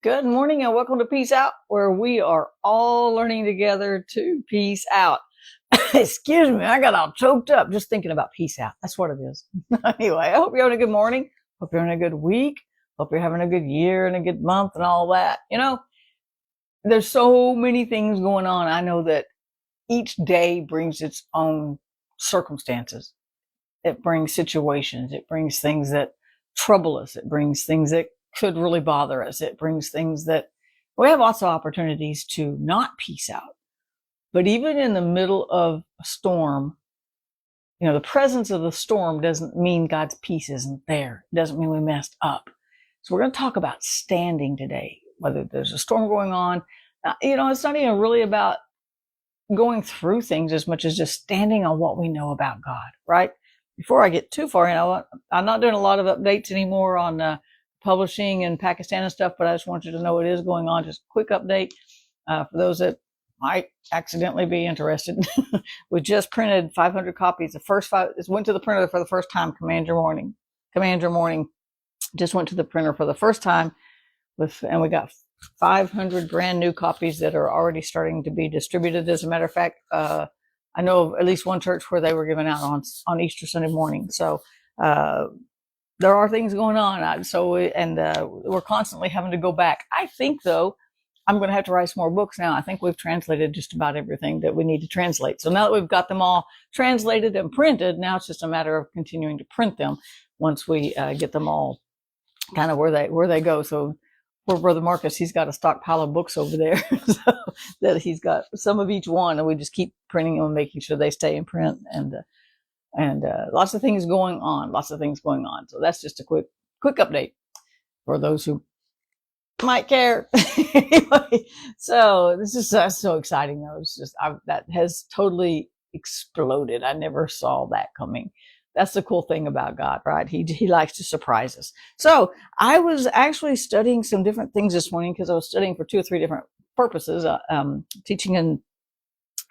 Good morning and welcome to Peace Out, where we are all learning together to peace out. Excuse me, I got all choked up just thinking about peace out. That's what it is. Anyway, I hope you're having a good morning. Hope you're having a good week. Hope you're having a good year and a good month and all that. There's so many things going on. I know that each day brings its own circumstances. It brings situations. It brings things that trouble us. It brings things that could really bother us. It brings things that we have lots of opportunities to not peace out. But even in the middle of a storm, the presence of the storm doesn't mean God's peace isn't there. It doesn't mean we messed up. So we're going to talk about standing today, whether there's a storm going on. It's not even really about going through things as much as just standing on what we know about God, right? Before I get too far, I'm not doing a lot of updates anymore on publishing in Pakistan and stuff, but I just want you to know what is going on. Just a quick update for those that might accidentally be interested. We just printed 500 copies. The first five went to the printer for the first time. Command Your Morning just went to the printer for the first time, and we got 500 brand new copies that are already starting to be distributed. As a matter of fact, I know of at least one church where they were given out on Easter Sunday morning. So there are things going on. We're constantly having to go back. I think, though, I'm going to have to write some more books now. I think we've translated just about everything that we need to translate. So now that we've got them all translated and printed, now it's just a matter of continuing to print them once we get them all kind of where they go. So poor Brother Marcus, he's got a stockpile of books over there so that he's got some of each one, and we just keep printing them and making sure they stay in print. And lots of things going on. So that's just a quick update for those who might care. Anyway, so this is so exciting, though. It's just that has totally exploded. I never saw that coming. That's the cool thing about God, right? He likes to surprise us. So I was actually studying some different things this morning because I was studying for 2 or 3 different purposes. Teaching in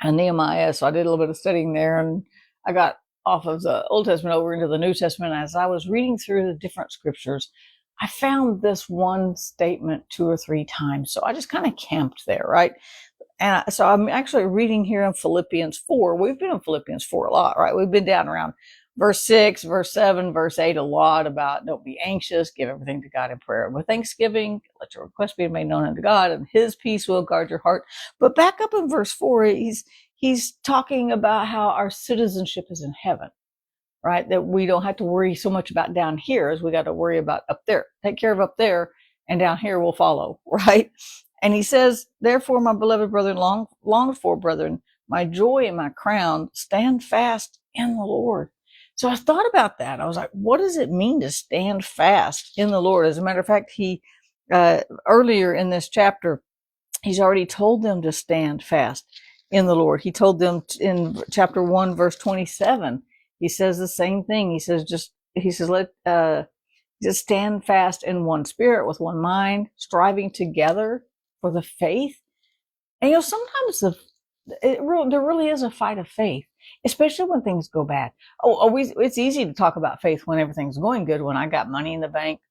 Nehemiah, so I did a little bit of studying there, and I got off of the Old Testament over into the New Testament. As I was reading through the different scriptures, I found this one statement 2 or 3 times. So I just kind of camped there, right? And so I'm actually reading here in Philippians 4. We've been in Philippians 4 a lot, right? We've been down around verse 6, verse 7, verse 8 a lot about don't be anxious, give everything to God in prayer with thanksgiving, let your request be made known unto God, and his peace will guard your heart. But back up in verse 4, he's talking about how our citizenship is in heaven, right? That we don't have to worry so much about down here as we got to worry about up there. Take care of up there, and down here will follow, right? And he says, therefore, my beloved brethren, long for brethren, my joy and my crown, stand fast in the Lord. So I thought about that. I was like, what does it mean to stand fast in the Lord? As a matter of fact, he earlier in this chapter, he's already told them to stand fast in the Lord. He told them in chapter 1, verse 27, he says the same thing. He says, let just stand fast in one spirit with one mind, striving together for the faith. And sometimes there really is a fight of faith, especially when things go bad. It's easy to talk about faith when everything's going good. When I got money in the bank,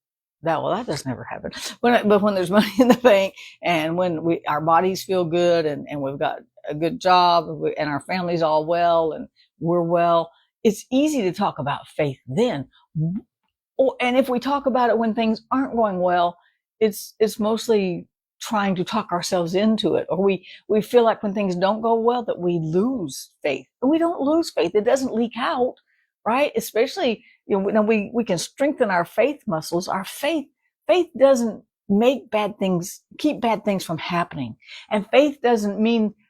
that does never happen. But when there's money in the bank, and when our bodies feel good, and we've got a good job, and our family's all well, and we're well, it's easy to talk about faith then. And if we talk about it when things aren't going well, it's mostly trying to talk ourselves into it, or we feel like when things don't go well that we lose faith. But we don't lose faith. It doesn't leak out, right? Especially, we can strengthen our faith muscles. Our faith doesn't keep bad things from happening. And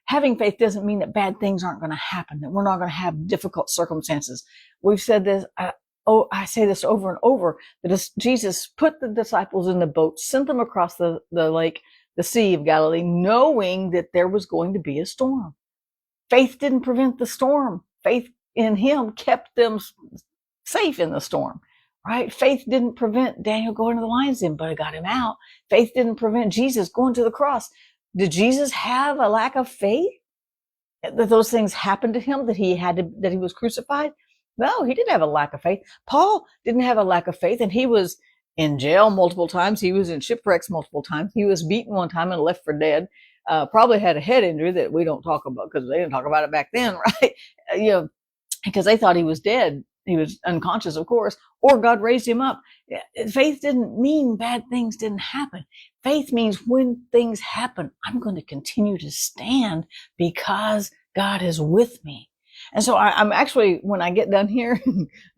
having faith doesn't mean that bad things aren't going to happen, that we're not going to have difficult circumstances. We've said this, I say this over and over, that Jesus put the disciples in the boat, sent them across the lake, the Sea of Galilee, knowing that there was going to be a storm. Faith didn't prevent the storm. Faith in him kept them safe in the storm, right? Faith didn't prevent Daniel going to the lion's den, but it got him out. Faith didn't prevent Jesus going to the cross. Did Jesus have a lack of faith that those things happened to him, that he was crucified? No, he didn't have a lack of faith. Paul didn't have a lack of faith, and he was in jail multiple times. He was in shipwrecks multiple times. He was beaten one time and left for dead. Probably had a head injury that we don't talk about because they didn't talk about it back then, right? You know, because they thought he was dead. He was unconscious, of course, or God raised him up. Faith didn't mean bad things didn't happen. Faith means when things happen, I'm going to continue to stand because God is with me. And so I'm actually, when I get done here,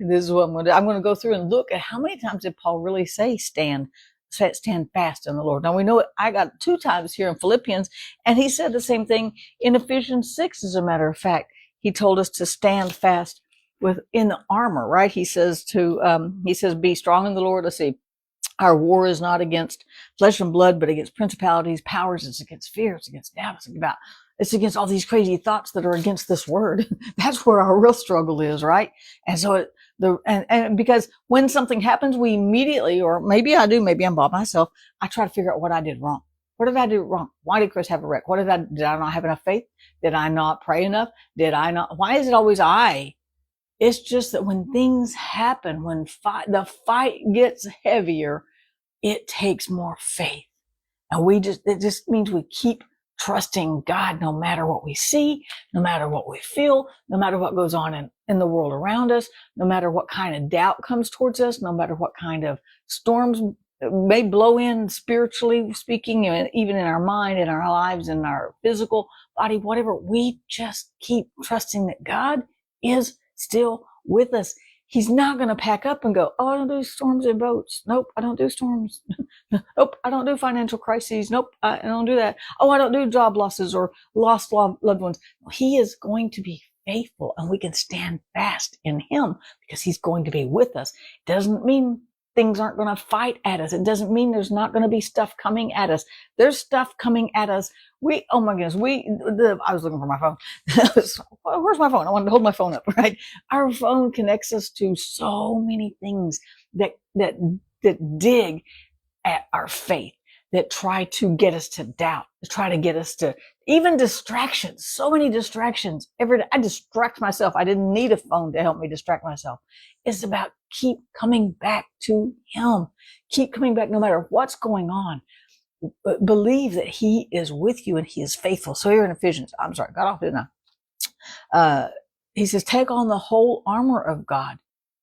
this is what I'm going to do. I'm going to go through and look at how many times did Paul really say stand fast in the Lord. Now we know it, I got 2 times here in Philippians, and he said the same thing in Ephesians 6, as a matter of fact. He told us to stand fast within the armor, right? He says be strong in the Lord. Let's see. Our war is not against flesh and blood, but against principalities, powers. It's against fear. It's against doubt. It's against all these crazy thoughts that are against this word. That's where our real struggle is, right? And so because when something happens, we immediately, or maybe I do, maybe I'm by myself, I try to figure out what I did wrong. What did I do wrong? Why did Chris have a wreck? Did I not have enough faith? Did I not pray enough? Why is it always I? It's just that when things happen, when the fight gets heavier, it takes more faith. And it just means we keep trusting God no matter what we see, no matter what we feel, no matter what goes on in the world around us, no matter what kind of doubt comes towards us, no matter what kind of storms may blow in spiritually speaking, and even in our mind, in our lives, in our physical body, whatever. We just keep trusting that God is still with us. He's not going to pack up and go, oh, I don't do storms and boats. Nope, I don't do storms. Nope, I don't do financial crises. Nope, I don't do that. Oh, I don't do job losses or lost loved ones. He is going to be faithful, and we can stand fast in him because he's going to be with us. Doesn't mean things aren't going to fight at us. It doesn't mean there's not going to be stuff coming at us. There's stuff coming at us. Oh my goodness, I was looking for my phone. Where's my phone? I wanted to hold my phone up, right? Our phone connects us to so many things that dig at our faith, that try to get us to doubt, to try to get us to even distractions. So many distractions. Every day I distract myself. I didn't need a phone to help me distract myself. It's about keep coming back to him. Keep coming back no matter what's going on. Believe that he is with you and he is faithful. So here in Ephesians, got off, didn't I? He says, take on the whole armor of God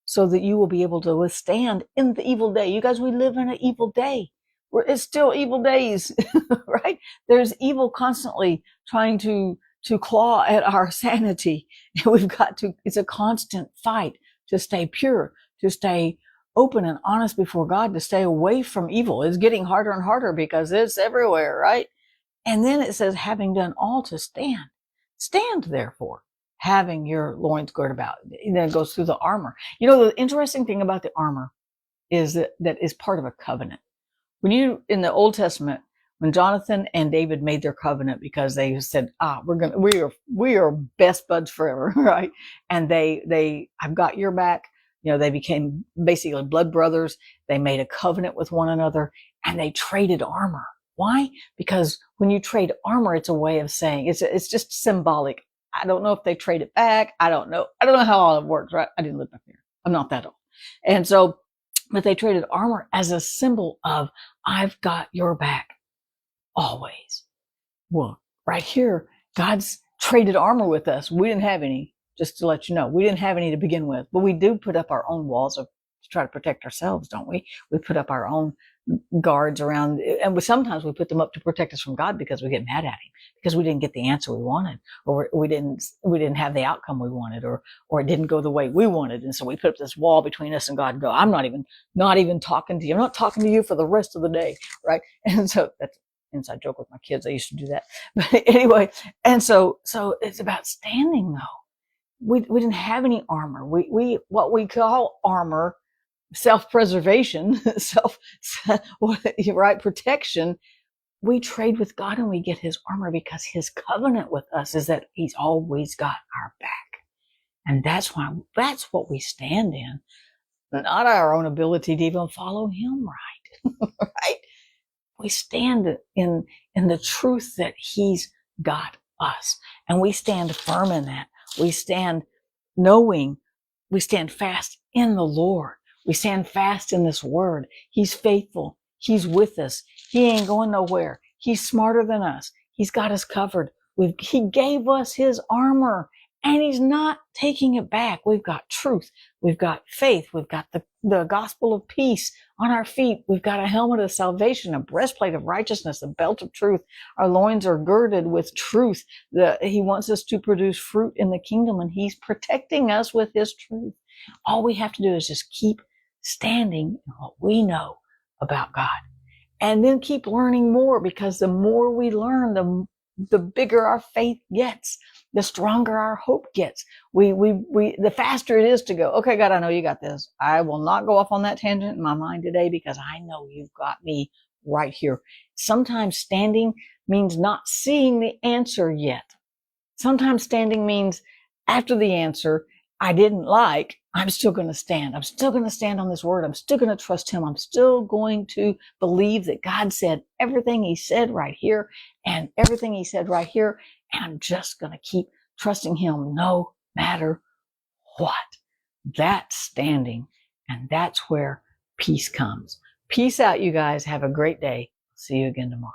so that you will be able to withstand in the evil day. You guys, we live in an evil day. It's still evil days, right? There's evil constantly trying to claw at our sanity. And it's a constant fight to stay pure, to stay open and honest before God, to stay away from evil. It's getting harder and harder because it's everywhere, right? And then it says, having done all to stand. Stand, therefore, having your loins girt about. And then it goes through the armor. You know, the interesting thing about the armor is that is part of a covenant. In the Old Testament, when Jonathan and David made their covenant because they said, we are best buds forever, right? And I've got your back. You know, they became basically blood brothers. They made a covenant with one another and they traded armor. Why? Because when you trade armor, it's a way of saying it's just symbolic. I don't know if they trade it back. I don't know how all it works, right? I didn't live back there. I'm not that old. And so, but they traded armor as a symbol of, I've got your back always. Well, right here, God's traded armor with us. We didn't have any, just to let you know. We didn't have any to begin with, but we do put up our own walls to try to protect ourselves, don't we? We put up our own guards around, and sometimes we put them up to protect us from God because we get mad at him because we didn't get the answer we wanted, or we didn't have the outcome we wanted, or it didn't go the way we wanted. And so we put up this wall between us and God and go, I'm not even talking to you. I'm not talking to you for the rest of the day. Right. And so that's an inside joke with my kids. I used to do that. But anyway, and so it's about standing though. We didn't have any armor. What we call armor, self-preservation, right, protection, we trade with God and we get his armor because his covenant with us is that he's always got our back. And that's what we stand in, not our own ability to even follow him right. Right? We stand in the truth that he's got us, and we stand firm in that. We stand knowing, we stand fast in the Lord. We stand fast in this word. He's faithful. He's with us. He ain't going nowhere. He's smarter than us. He's got us covered. He gave us his armor and he's not taking it back. We've got truth. We've got faith. We've got the gospel of peace on our feet. We've got a helmet of salvation, a breastplate of righteousness, a belt of truth. Our loins are girded with truth. He wants us to produce fruit in the kingdom and he's protecting us with his truth. All we have to do is just keep standing in what we know about God and then keep learning more, because the more we learn, the bigger our faith gets, the stronger our hope gets. The faster it is to go, okay, God, I know you got this. I will not go off on that tangent in my mind today because I know you've got me right here. Sometimes standing means not seeing the answer yet. Sometimes standing means after the answer I didn't like, I'm still going to stand. I'm still going to stand on this word. I'm still going to trust him. I'm still going to believe that God said everything he said right here and everything he said right here. And I'm just going to keep trusting him no matter what. That's standing. And that's where peace comes. Peace out, you guys. Have a great day. See you again tomorrow.